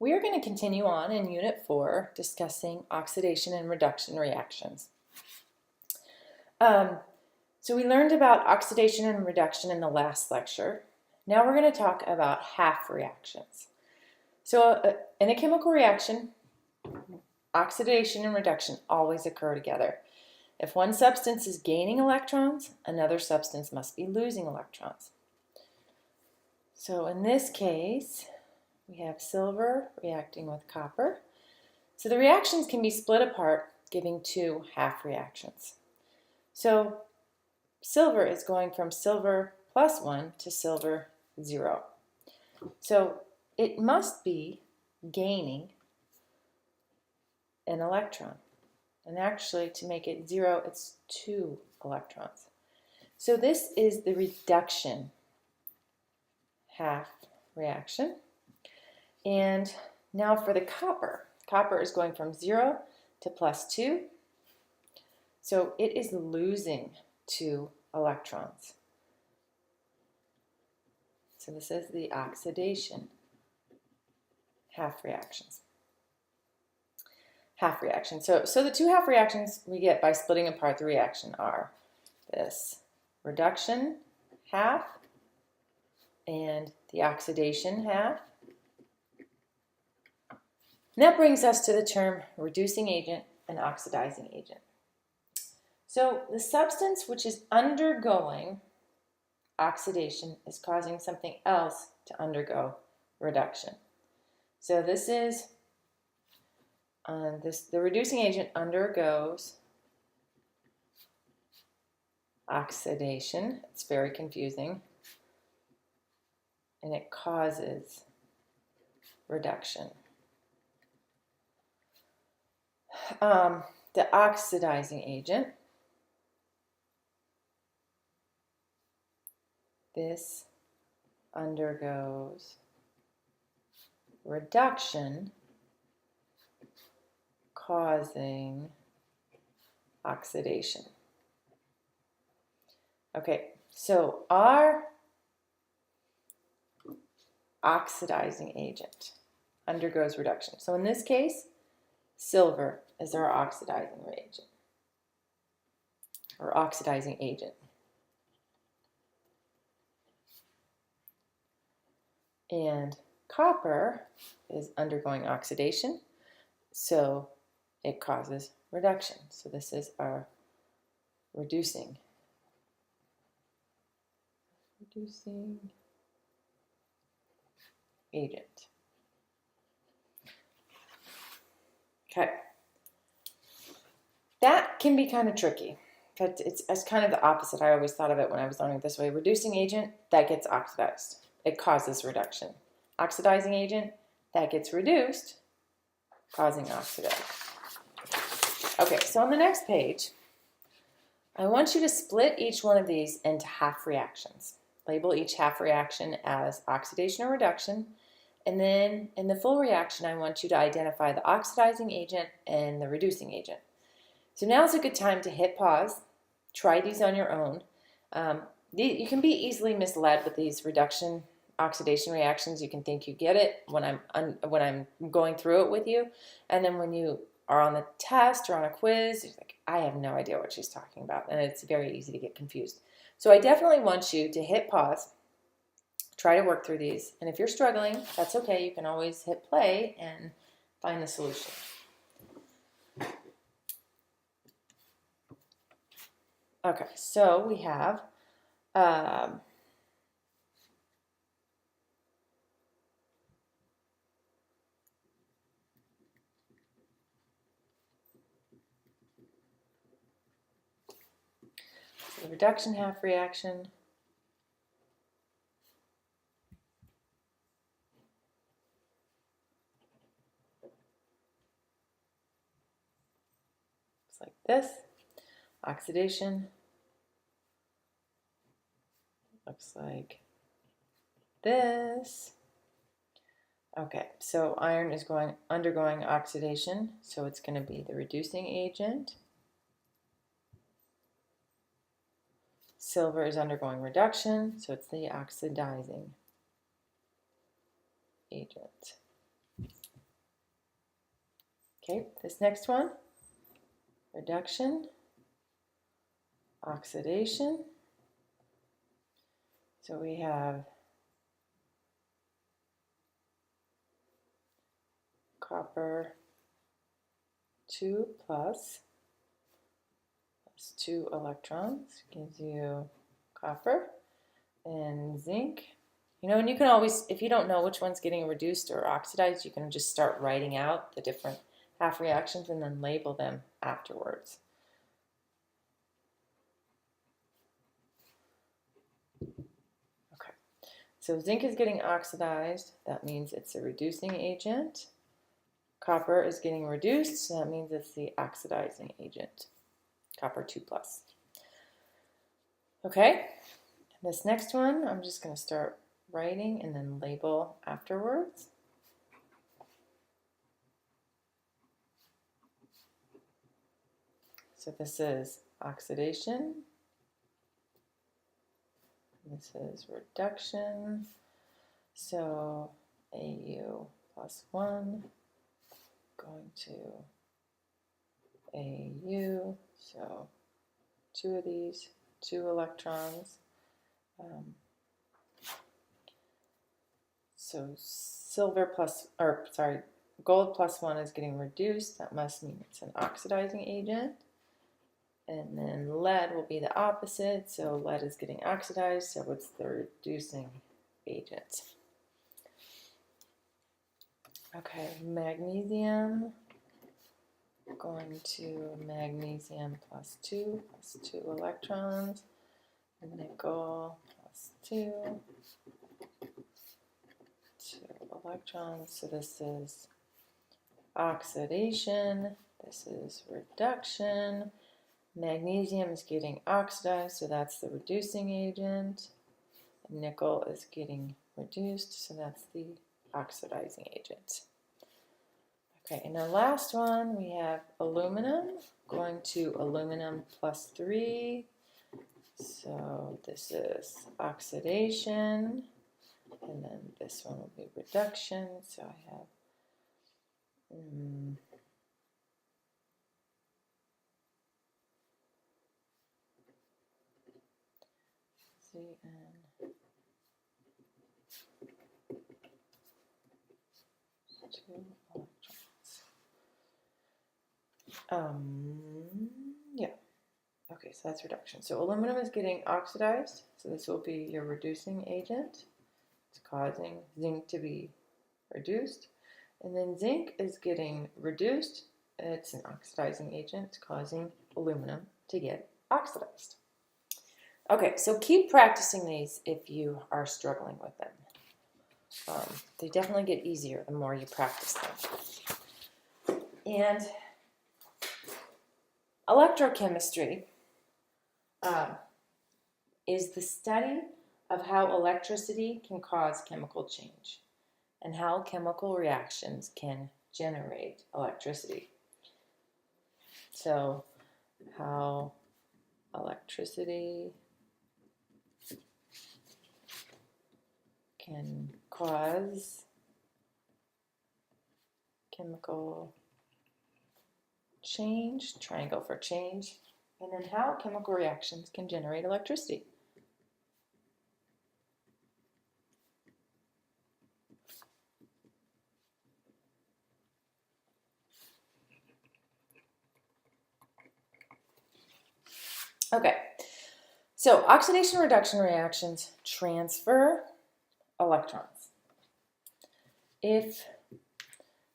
We are going to continue on in Unit 4 discussing oxidation and reduction reactions. So we learned about oxidation and reduction in the last lecture. Now we're going to talk about half reactions. So in a chemical reaction, oxidation and reduction always occur together. If one substance is gaining electrons, another substance must be losing electrons. So in this case, we have silver reacting with copper. So the reactions can be split apart, giving two half reactions. So silver is going from silver plus 1 to silver 0. So it must be gaining an electron. And actually, to make it 0, it's 2 electrons. So this is the reduction half reaction. And now for the copper. Copper is going from 0 to plus 2. So it is losing 2 electrons. So this is the oxidation half reactions. Half reaction. So the two half reactions we get by splitting apart the reaction are this reduction half and the oxidation half. And that brings us to the term reducing agent and oxidizing agent. So the substance which is undergoing oxidation is causing something else to undergo reduction. So this is the reducing agent undergoes oxidation. It's very confusing. And it causes reduction. The oxidizing agent, this undergoes reduction, causing oxidation. Okay, so our oxidizing agent undergoes reduction. So in this case, silver is our oxidizing reagent or oxidizing agent. And copper is undergoing oxidation, so it causes reduction. So this is our reducing agent. Okay. That can be kind of tricky. But it's kind of the opposite. I always thought of it when I was learning it this way. Reducing agent, that gets oxidized. It causes reduction. Oxidizing agent, that gets reduced, causing oxidation. Okay, so on the next page, I want you to split each one of these into half reactions. Label each half reaction as oxidation or reduction. And then in the full reaction, I want you to identify the oxidizing agent and the reducing agent. So now is a good time to hit pause. Try these on your own. You can be easily misled with these reduction oxidation reactions. You can think you get it when I'm going through it with you, and then when you are on the test or on a quiz, you're like, I have no idea what she's talking about, and it's very easy to get confused. So I definitely want you to hit pause, try to work through these, and if you're struggling, that's okay. You can always hit play and find the solution. Okay, so we have the reduction half reaction, it's like this. Oxidation looks like this. Okay, so iron is undergoing oxidation, so it's going to be the reducing agent. Silver is undergoing reduction, so it's the oxidizing agent. Okay, this next one, reduction, oxidation. So we have copper 2 plus 2 electrons gives you copper, and zinc. You know, and you can always, if you don't know which one's getting reduced or oxidized, you can just start writing out the different half reactions and then label them afterwards. Okay, so zinc is getting oxidized. That means it's a reducing agent. Copper is getting reduced, so that means it's the oxidizing agent. Copper 2 plus. Okay, this next one, I'm just going to start writing and then label afterwards. So this is oxidation. This is reduction. So Au plus 1 going to Au. So 2 of these, 2 electrons. So gold plus 1 is getting reduced. That must mean it's an oxidizing agent. And then lead will be the opposite. So lead is getting oxidized, so it's the reducing agent. Okay, magnesium going to magnesium plus 2 electrons. Nickel plus 2 electrons. So this is oxidation. This is reduction. Magnesium is getting oxidized, so that's the reducing agent. Nickel is getting reduced, so that's the oxidizing agent. Okay, and the last one, we have aluminum going to aluminum plus 3. So this is oxidation, and then this one will be reduction. So I have Cn 2 electrons. Yeah. Okay, so that's reduction. So aluminum is getting oxidized. So this will be your reducing agent. It's causing zinc to be reduced. And then zinc is getting reduced. It's an oxidizing agent. It's causing aluminum to get oxidized. Okay, so keep practicing these if you are struggling with them. They definitely get easier the more you practice them. And electrochemistry is the study of how electricity can cause chemical change and how chemical reactions can generate electricity. So, how electricity can cause chemical change, triangle for change, and then how chemical reactions can generate electricity. Okay, so oxidation reduction reactions transfer electrons. If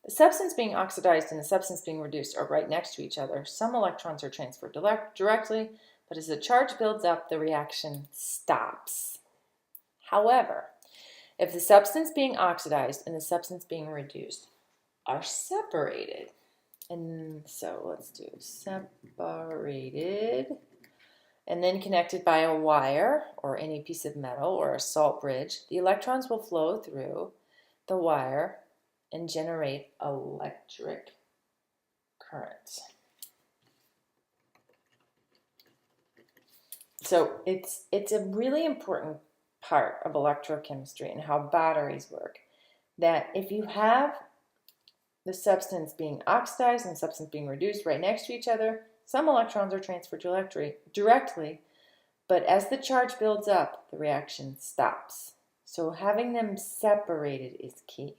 the substance being oxidized and the substance being reduced are right next to each other, some electrons are transferred directly, but as the charge builds up, the reaction stops. However, if the substance being oxidized and the substance being reduced are separated, and so let's do separated, and then connected by a wire or any piece of metal or a salt bridge, the electrons will flow through the wire and generate electric current. So it's a really important part of electrochemistry and how batteries work, that if you have the substance being oxidized and the substance being reduced right next to each other, some electrons are transferred directly, but as the charge builds up, the reaction stops. So having them separated is key.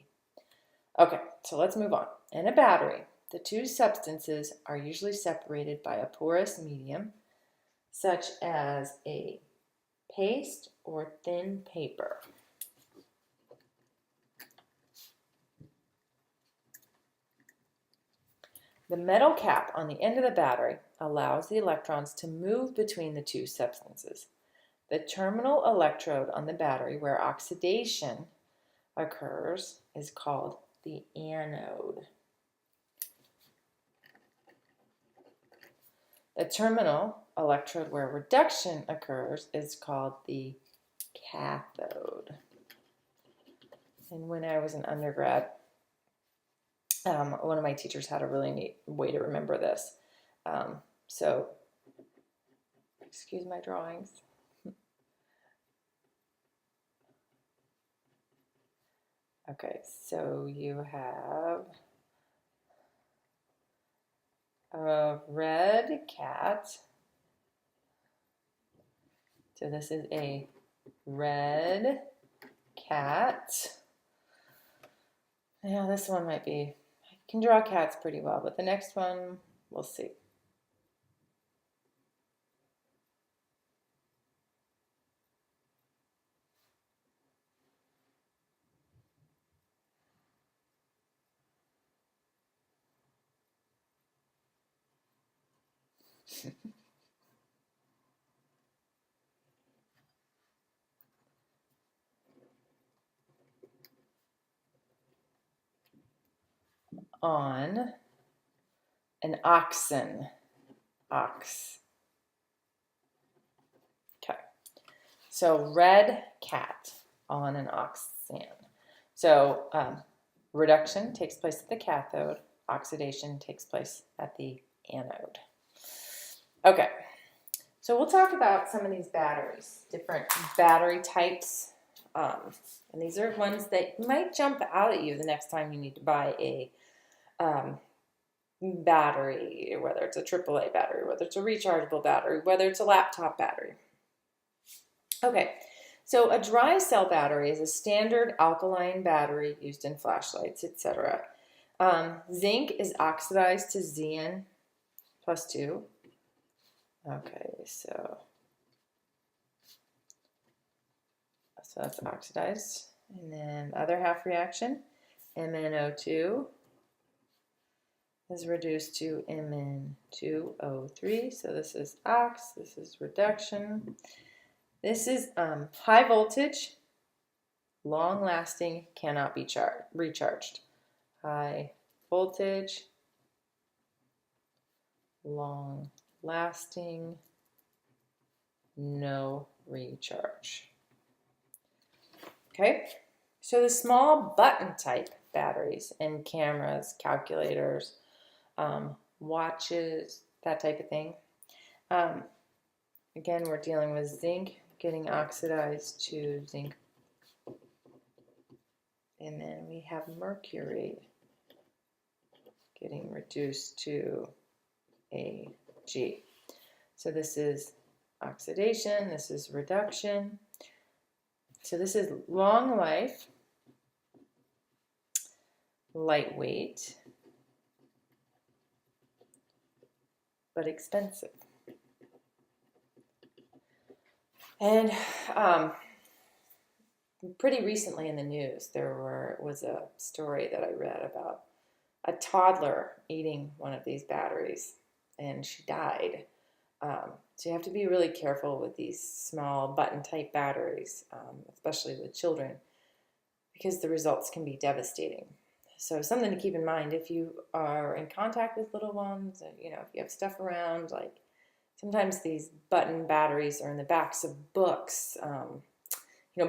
Okay, so let's move on. In a battery, the two substances are usually separated by a porous medium, such as a paste or thin paper. The metal cap on the end of the battery allows the electrons to move between the two substances. The terminal electrode on the battery where oxidation occurs is called the anode. The terminal electrode where reduction occurs is called the cathode. And when I was an undergrad, one of my teachers had a really neat way to remember this. So, excuse my drawings. Okay, so you have a red cat. So this is a red cat. Now this one might be, I can draw cats pretty well, but the next one, we'll see. On an oxen. Ox. Okay. So red cat on an oxen. So reduction takes place at the cathode. Oxidation takes place at the anode. Okay. So we'll talk about some of these batteries, different battery types. And these are ones that might jump out at you the next time you need to buy a battery, whether it's a AAA battery, whether it's a rechargeable battery, whether it's a laptop battery. Okay, so a dry cell battery is a standard alkaline battery used in flashlights, etc. Zinc is oxidized to Zn plus 2. Okay, so that's oxidized. And then the other half reaction, MnO2 is reduced to Mn2O3. So this is ox, this is reduction. This is high voltage, long lasting, cannot be recharged. High voltage, long lasting, no recharge. Okay, so the small button type batteries in cameras, calculators, watches, that type of thing. Again, we're dealing with zinc getting oxidized to zinc. And then we have mercury getting reduced to Ag. So this is oxidation, this is reduction. So this is long life, lightweight, but expensive. And pretty recently in the news, there was a story that I read about a toddler eating one of these batteries, and she died. So you have to be really careful with these small button-type batteries, especially with children, because the results can be devastating. So something to keep in mind if you are in contact with little ones, if you have stuff around, like sometimes these button batteries are in the backs of books,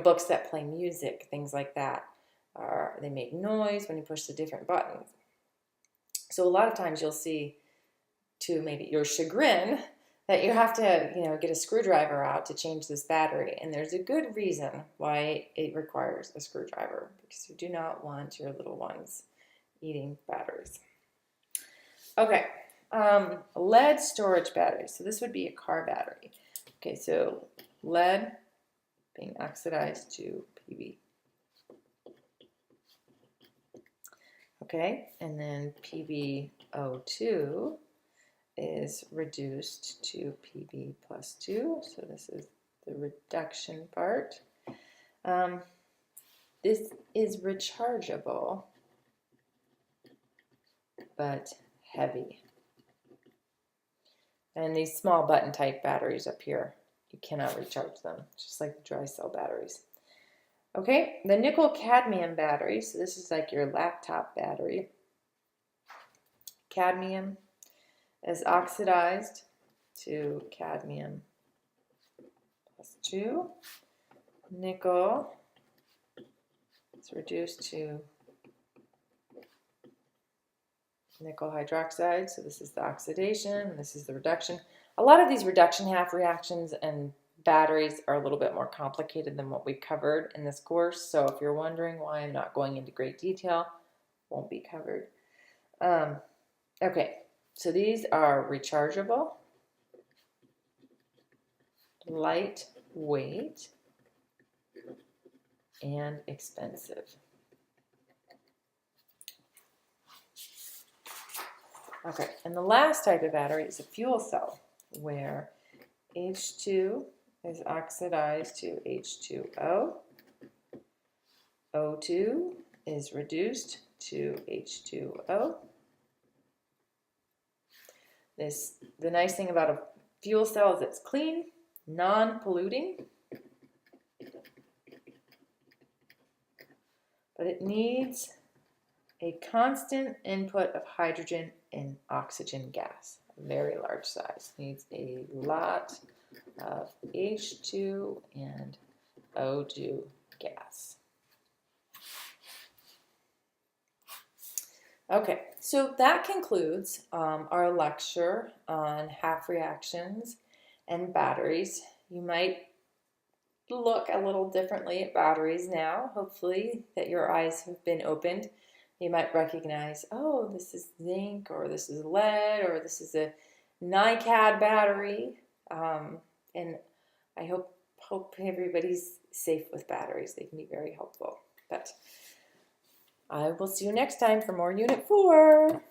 books that play music, things like that. They make noise when you push the different buttons. So a lot of times you'll see, to maybe your chagrin, that you have to, get a screwdriver out to change this battery. And there's a good reason why it requires a screwdriver, because you do not want your little ones eating batteries. Okay, lead storage batteries. So this would be a car battery. Okay, so lead being oxidized to Pb. Okay, and then PbO2 is reduced to Pb plus 2. So this is the reduction part. This is rechargeable, but heavy. And these small button type batteries up here, you cannot recharge them, just like the dry cell batteries. Okay, the nickel cadmium battery, so this is like your laptop battery. Cadmium is oxidized to cadmium plus 2. Nickel is reduced to nickel hydroxide, so this is the oxidation, and this is the reduction. A lot of these reduction half reactions and batteries are a little bit more complicated than what we covered in this course, so if you're wondering why I'm not going into great detail, won't be covered. Okay, so these are rechargeable, lightweight, and expensive. Okay, and the last type of battery is a fuel cell, where H2 is oxidized to H2O, O2 is reduced to H2O. The nice thing about a fuel cell is it's clean, non-polluting, but it needs a constant input of hydrogen and oxygen gas, a very large size. Needs a lot of H2 and O2 gas. Okay, so that concludes our lecture on half reactions and batteries. You might look a little differently at batteries now, hopefully that your eyes have been opened. You might recognize, oh, this is zinc, or this is lead, or this is a NiCad battery. And I hope everybody's safe with batteries. They can be very helpful. But I will see you next time for more Unit 4.